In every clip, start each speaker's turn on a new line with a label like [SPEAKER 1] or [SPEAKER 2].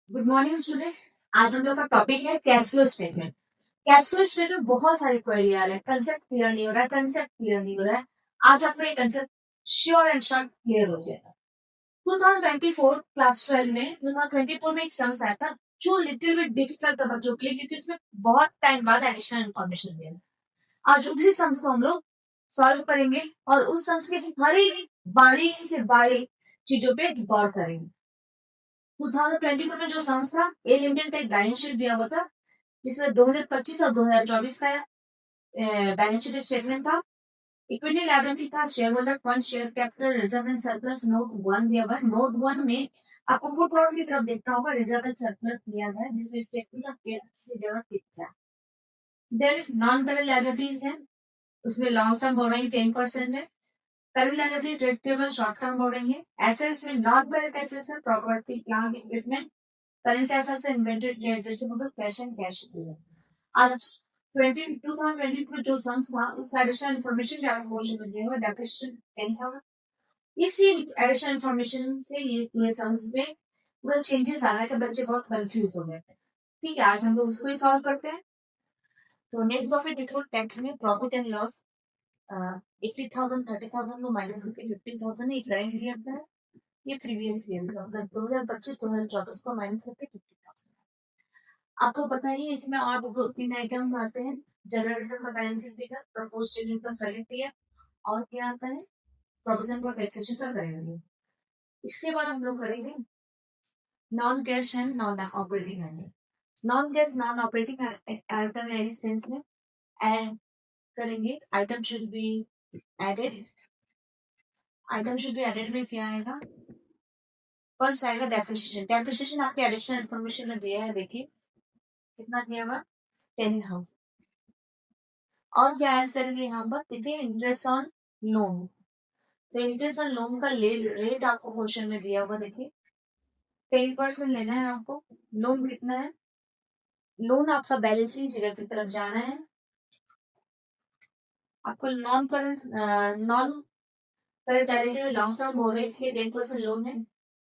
[SPEAKER 1] Good morning student. आज हम लोग का टॉपिक है cash flow statement. Cash flow statement बहुत सारी क्वेरी आ रहे हैं, कंसेप्ट क्लियर नहीं हो रहा है, कंसेप्ट क्लियर नहीं हो रहा है। आज आपको ये concept sure and short clear हो जाएगा। 2024 क्लास 12 में 2024 में एक सम्स आया था जो लिटिल बिट डिफिकल्ट था बच्चों के लिए, क्योंकि उसमें बहुत टाइम बाद एडिशनल इन्फॉर्मेशन दिया। आज उसी सम्स को हम लोग सॉल्व करेंगे और उस सम्स के हर एक बारीकी से बारीक चीजों पे गौर करेंगे। 2024 में जो सम्स था, ए लिमिटेड का एक बैलेंस शीट दिया हुआ था जिसमें 2025 और 2024 का बैलेंस शीट स्टेटमेंट था। इक्विटी लायबिलिटी था, share holder fund, share capital, reserve and surplus, note 1 दिया हुआ है। नोट 1 में आपको फुट नोट की तरफ देखना होगा, रिजर्व एंड सरप्लस दिया गया है जिसमें स्टेटमेंट ऑफ जरूरत दिखता है। देन नॉन करंट लायबिलिटीज है, उसमें लॉन्ग टर्म बोरोइंग 10% है। Current liability trade payable short term borrowing है। एसेट्स में नॉट करंट एसेट्स है, property plant equipment. Current assets है, inventory trade receivable, cash and cash equivalent. आज 2022 में जो सम्स था उसका एडिशनल इन्फॉर्मेशन जो आपको बोलने में दिया हुआ डेप्रिसिएशन 10 था। इसी एडिशनल इन्फॉर्मेशन से ये पूरे सम्स में पूरा चेंजेस आ गए थे, बच्चे बहुत कंफ्यूज हो गए थे। ठीक है, आज हम लोग उसको ही सॉल्व करते हैं। तो नेट प्रॉफिट बिफोर टैक्स में प्रॉफिट एंड लॉस 80,000 30,000 को माइनस करके 15,000 एक लाइन दिया था। ये प्रीवियस ईयर का 2025-2024 को माइनस करके 50,000। आपको पता ही है इसमें और दो तीन आइटम आते हैं। जनरल का बैलेंसिंग फिगर, प्रपोज शेड्यूल का करेक्ट ईयर, और क्या आता है प्रोविजन फॉर टैक्सेशन का करेंगे। इसके बाद हम लोग करेंगे non cash and non operating earning. Non cash non operating item expense में ऐड करेंगे। Item should be added. Item should be added में क्या आएगा? फर्स्ट आएगा डेप्रिसिएशन। डेप्रिसिएशन आपके एडिशनल इन्फॉर्मेशन में दिया है, देखिए कितना दिया हुआ 10,000। और क्या ऐड करेंगे यहाँ पर? देखिए इंटरेस्ट ऑन लोन। तो इंटरेस्ट ऑन लोन का रेट आपको क्वेश्चन में दिया हुआ, देखिए 10% लेना है आपको। लोन कितना है? लोन आपका बैलेंस शीट जगह की तरफ जाना है। आपको नॉन करंट लॉन्ग टर्म हो रही थी 10% लोन है।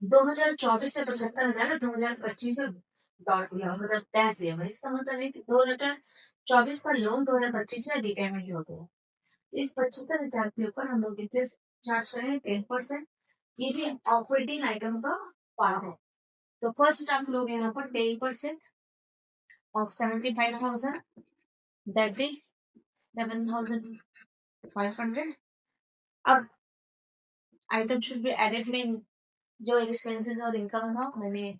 [SPEAKER 1] 2024 से 75,000 2025 से डॉट दिया मतलब टैग दिया हुआ। इसका मतलब है कि 2024 का लोन 2025 में रिपेमेंट हो गया। इस 75,000 के ऊपर हम लोग इंटरेस्ट चार्ज करें 10%। ये भी ऑपरेटिंग आइटम का पार्ट है। तो फर्स्ट आप लोग यहाँ पर 10% ऑफ 75,000, दैट इज 7,500। अब आइटम शुड बी एडेड में जो एक्सपेंसेस और इनकम था मैंने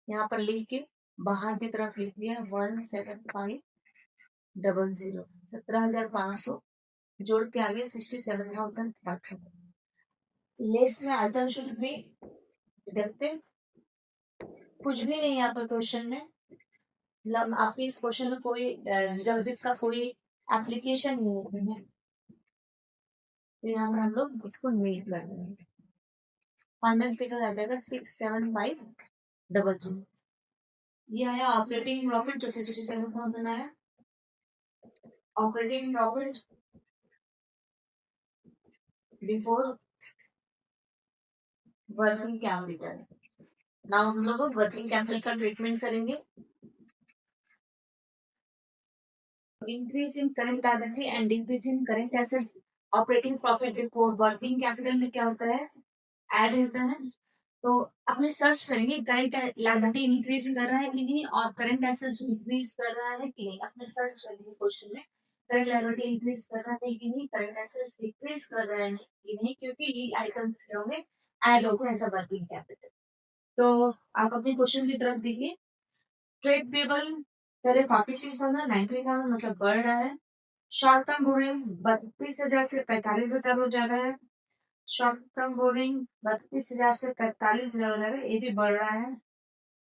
[SPEAKER 1] यहाँ पर लिख के बाहर की तरफ लिख दिया 17500, 17,500 जोड़ के आगे 67,500 लेस में आइटम शुड बी डिडक्टेड। कुछ भी नहीं यहाँ पर क्वेश्चन में, मतलब आपके इस क्वेश्चन में कोई डिडक्टिव का कोई एप्लीकेशन नहीं है। तो यहाँ पर हम लोग इसको मीट कर रहे हैं। फाइनल फिगर आ जाएगा 67500। ये आया ऑपरेटिंग प्रॉफिट जो 67,000 आया। Operating profit before working capital. Now हम लोग वर्किंग कैपिटल का ट्रीटमेंट करेंगे। Increase in current liability and increase in current assets. Operating profit before working capital में क्या होता है? ऐड होता है। तो अपने सर्च करेंगे करंट लायबिलिटी इंक्रीज कर रहा है कि नहीं और करंट एसेट्स इंक्रीज कर रहा है कि नहीं। अपने सर्च करेंगे क्वेश्चन में करंट लायबिलिटी इंक्रीज कर रहा है कि नहीं, करंट एसेट्स डिक्रीज कर रहा है कि नहीं, क्योंकि ये आइटम क्या होंगे? ऐड होगा एज अ वर्किंग कैपिटल। तो आप अपने क्वेश्चन की तरफ देखिए। ट्रेड पेबल पहले 46,000 90,000 मतलब बढ़ रहा है। शॉर्ट टर्म बोरिंग 32,000 से 45,000 हो जा रहा है। शॉर्ट टर्म बोरिंग 32,000 से 45,000 हो जा रहा है, ये भी बढ़ रहा है।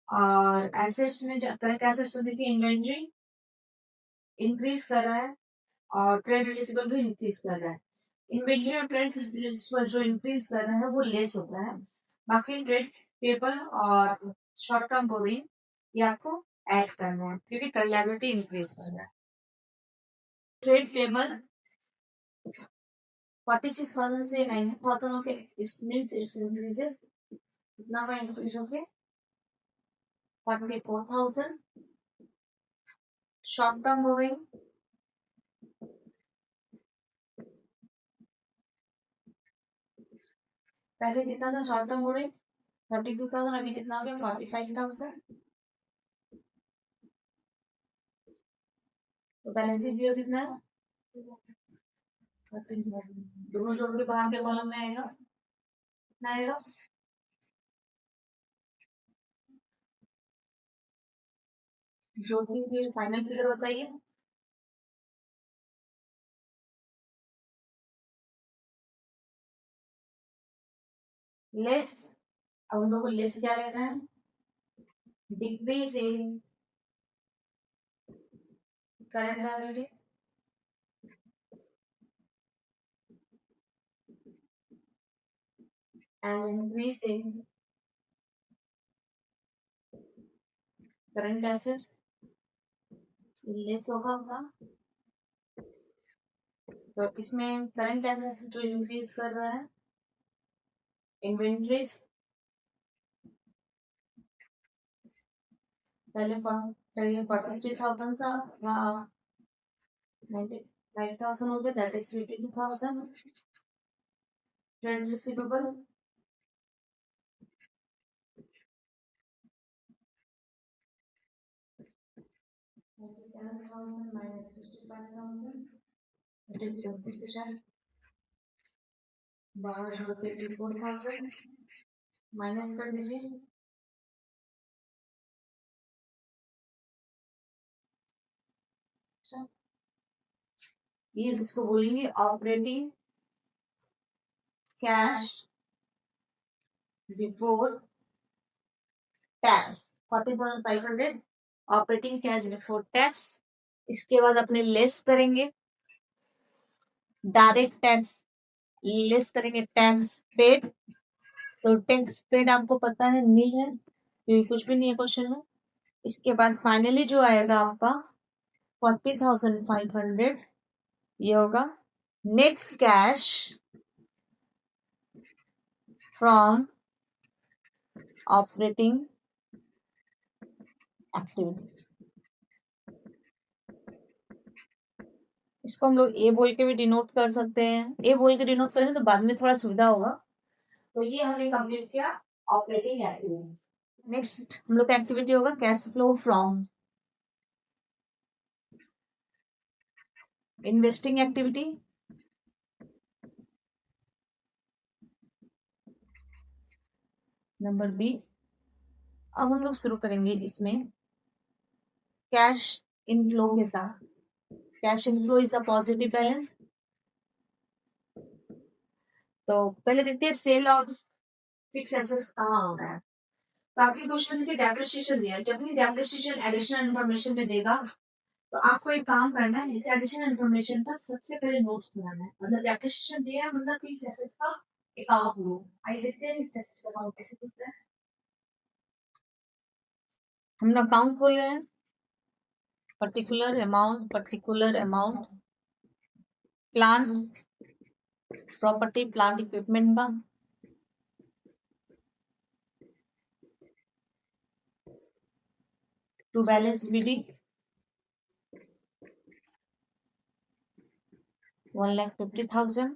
[SPEAKER 1] और एसेट्स में करंट एसेट्स में देखिए इन्वेंट्री इंक्रीज कर रहा है और ट्रेड रिसीवेबल भी इंक्रीज कर रहा है। इन्वेंट्री और ट्रेड रिसीवेबल जो इंक्रीज कर रहा है वो लेस होता है। बाकी ट्रेड पेपर और शॉर्ट टर्म बोरिंग ये आपको ऐड करना है क्योंकि लायबिलिटी इंक्रीज कर रहा है। ट्रेड पेबल 46,000 से 90,000 के इसमें कितना का इंक्रीज हो गया? 44,000 शॉर्ट टर्म बोरिंग, पहले कितना था शॉर्ट टर्म बोरिंग 32,000, अभी कितना हो गया 45,000। तो बैलेंसिंग पीरियड कितना है, दोनों जोड़ के बाहर के कॉलम में आएगा, कितना आएगा, जोड़ने के फाइनल फिगर बताइए। लेस, अब हम लोग को लेस क्या लेना है, decrease in current liability and increase in current assets, less होगा। तो इसमें करंट एसेट्स जो इंक्रीज कर रहा है, इन्वेंट्रीज पहले 43,000 था, 9,000 हो गया, that is 22,000। Trade receivable 97,000 minus 65,000, that is 24,000। बाहर 24,000 माइनस कर दीजिए, ये इसको बोलेंगे operating cash before tax 40,500 operating cash before tax. इसके बाद अपने लेस करेंगे डायरेक्ट टैक्स, लेस करेंगे टैक्स पेड। तो टैक्स पेड आपको पता है नहीं है, क्योंकि कुछ भी नहीं है क्वेश्चन में। इसके बाद फाइनली जो आएगा आपका 40,500, ये होगा net cash from operating activity. इसको हम लोग ए बोल के भी डिनोट कर सकते हैं, ए बोल के डिनोट करेंगे तो बाद में थोड़ा सुविधा होगा। तो ये हमने कंप्लीट किया ऑपरेटिंग एक्टिविटीज। नेक्स्ट हम लोग का एक्टिविटी होगा cash flow from investing activity. Number B, अब हम लोग शुरू करेंगे इसमें कैश इनफ्लो के साथ। Cash inflow is a positive balance. तो पहले देखते हैं सेल ऑफ फिक्स एसेट्स कहाँ हो रहा है। तो आपकी क्वेश्चन की डेप्रिसिएशन दिया है, जब भी डेप्रिसिएशन एडिशनल इन्फॉर्मेशन में देगा तो आपको एक काम करना है, इसे एडिशनल इन्फॉर्मेशन का सबसे पहले नोट्स बनाना है। मतलब डेप्रिसिएशन दिया है मतलब फिक्स एसेट्स का अकाउंट लो। आइए देखते हैं फिक्स एसेट्स का अकाउंट कैसे खुलता है। हम लोग अकाउंट खोल रहे हैं, particular amount plant property plant equipment का, to balance BD 1,50,000।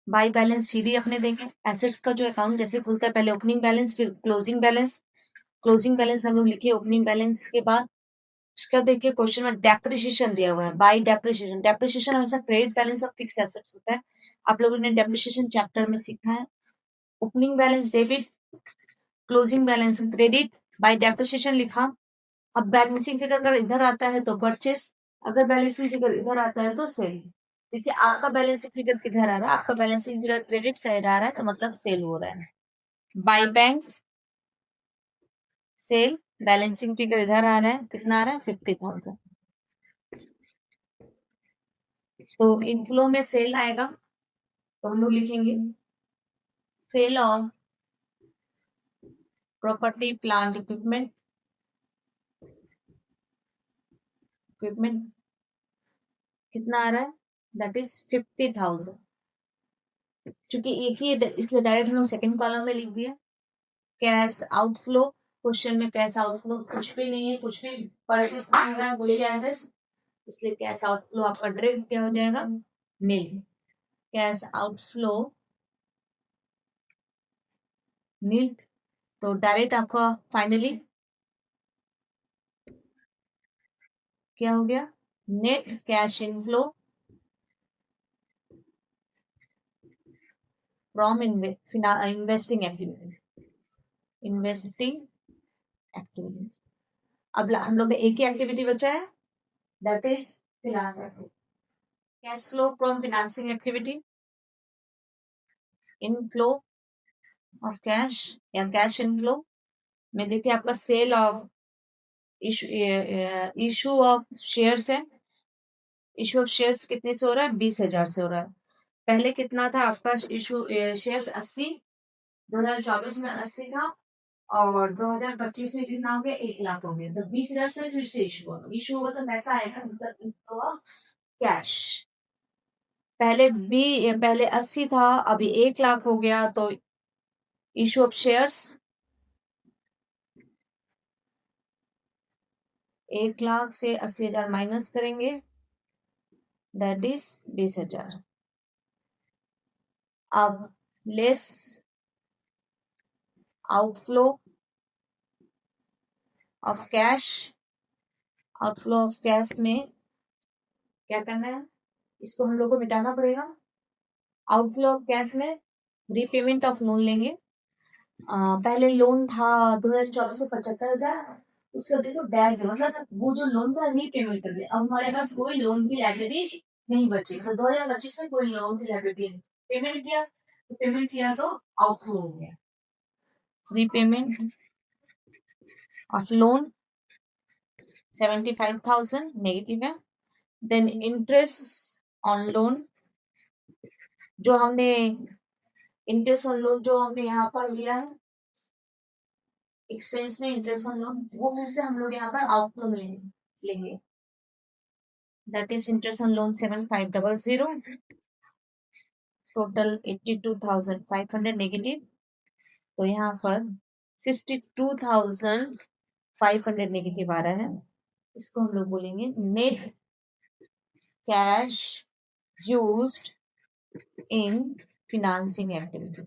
[SPEAKER 1] By balance CD अपने देंगे। एसेट्स का जो अकाउंट जैसे खुलता है, पहले ओपनिंग बैलेंस फिर क्लोजिंग बैलेंस। क्लोजिंग बैलेंस हम लोग लिखे ओपनिंग बैलेंस के बाद। उसका देखिए क्वेश्चन में डेप्रिसिएशन दिया हुआ है, बाई डेप्रिसिएशन। डेप्रिसिएशन हमेशा credit balance of fix assets होता है, आप लोगों ने डेप्रिसिएशन चैप्टर में सीखा है। Opening balance debit, closing balance credit, by depreciation लिखा। अब बैलेंसिंग फिगर अगर इधर आता है तो परचेस, अगर बैलेंसिंग फिगर इधर आता है तो सेल। देखिए आपका बैलेंसिंग फिगर किधर आ रहा है, आपका बैलेंसिंग फिगर क्रेडिट साइड आ रहा है तो मतलब सेल हो रहा है। By bank sale, balancing figure इधर आ रहा है, कितना आ रहा है 50,000। तो इनफ्लो में सेल आएगा तो हम लोग लिखेंगे sale of property plant equipment कितना आ रहा है, दैट इज 50,000। चूंकि एक ही इसलिए डायरेक्ट हम लोग सेकंड कॉलम में लिख दिया। कैश आउटफ्लो क्वेश्चन में कैश आउटफ्लो कुछ भी नहीं है, कुछ भी परचेस नहीं हो रहा है बोलिए एसेट्स, इसलिए कैश आउटफ्लो आपका डायरेक्ट क्या हो जाएगा, नील। कैश आउटफ्लो नील, तो डायरेक्ट आपका फाइनली क्या हो गया, net cash inflow from investing activity, investing activity. अब हम लोग का एक ही एक्टिविटी बचा है, that is finance activity. Cash flow from financing activity, inflow of cash या कैश इनफ्लो में देखिए आपका sale of issue of shares है। इशू ऑफ शेयर्स कितने से हो रहा है, 20,000 से हो रहा है। पहले कितना था आपका इशू शेयर्स 80, 2024 में 80 था, और 2025 में कितना हो गया, 1 लाख हो गया। तो 20,000 से फिर से इशू होगा तो पैसा आएगा, मतलब कैश। पहले 80 था, अभी 1 लाख हो गया, तो इशू ऑफ शेयर्स 1 लाख से 80,000 माइनस करेंगे, दैट इज 20,000। अब less outflow of cash, outflow of cash में क्या करना है, इसको हम लोग को मिटाना पड़ेगा। आउटफ्लो ऑफ कैश में रीपेमेंट ऑफ लोन लेंगे। पहले लोन था 2024 से 75,000, उसका देखो बैग मतलब वो जो लोन था रीपेमेंट कर दिया। अब हमारे पास कोई लोन की लाइबिलिटी नहीं बची, तो 2025 में कोई लोन की लाइबिलिटी नहीं, पेमेंट किया तो आउटफ्लो हो गया। रीपेमेंट ऑफ लोन 75,000 नेगेटिव है। देन इंटरेस्ट ऑन लोन, जो हमने इंटरेस्ट ऑन लोन जो हमने यहाँ पर लिया है एक्सपेंस में, इंटरेस्ट ऑन लोन, वो फिर से हम लोग यहाँ पर आउटफ्लो में लेंगे, that is interest on loan 7500, total 82,500 negative. तो यहाँ पर 62,500 नेगेटिव आ रहा है। इसको हम लोग बोलेंगे net cash used in financing activity.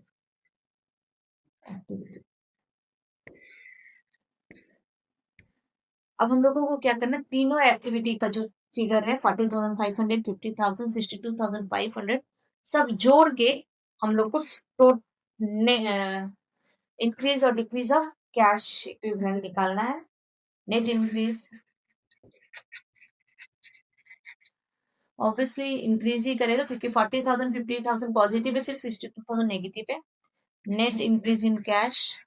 [SPEAKER 1] अब हम लोगों को क्या करना है, तीनों एक्टिविटी का जो फिगर है 40,500, 50,000, 62,500 सब जोड़ के हम लोग को इंक्रीज और डिक्रीज ऑफ कैश इक्विवेलेंट निकालना है। नेट इंक्रीज ऑब्वियसली इंक्रीज ही करेगा, क्योंकि 40,000, 50,000 पॉजिटिव है, सिर्फ 62,000 नेगेटिव है। Net increase in cash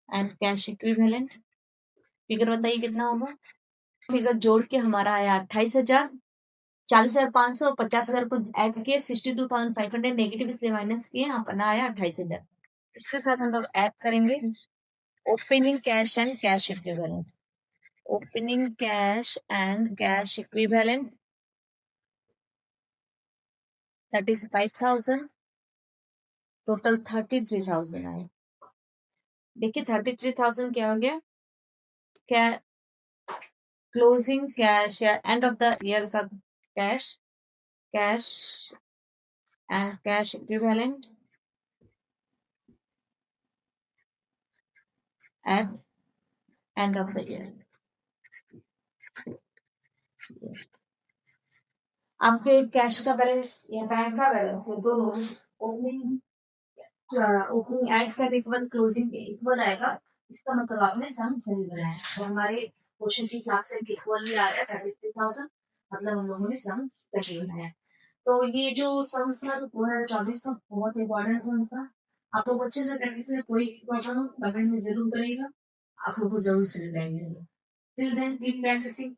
[SPEAKER 1] and cash equivalent, figure बताइए कितना होगा। फिगर जोड़ के हमारा आया 28,000, 40,500, 50,000 को ऐड किए, 62,500 नेगेटिव इसलिए माइनस किए, अपना आया 28,000। इसके साथ हम लोग ऐड करेंगे opening cash and cash equivalent. Opening cash and cash equivalent that is 5,000, total 33,000 आए। देखिए 33,000 क्या हो गया, क्या क्लोजिंग कैश या एंड ऑफ द ईयर का cash, cash and cash equivalent at end of the year। आपके कैश का बैलेंस या बैंक का बैलेंस दोनों ओपनिंग ऐड करने के बाद क्लोजिंग के इक्वल आएगा, इसका मतलब आपने सम सही बनाया है। हमारे क्वेश्चन के हिसाब से इक्वल ही आ रहा है 33,000, मतलब हम लोगों ने सम सही बनाया। तो ये जो सम्स था 2024 का बहुत इंपॉर्टेंट सम्स था। आप लोग अच्छे से करने से कोई प्रॉब्लम हो कमेंट में जरूर करिएगा, आप लोग को जरूर से रिप्लाई मिलेगा। Till then keep practising.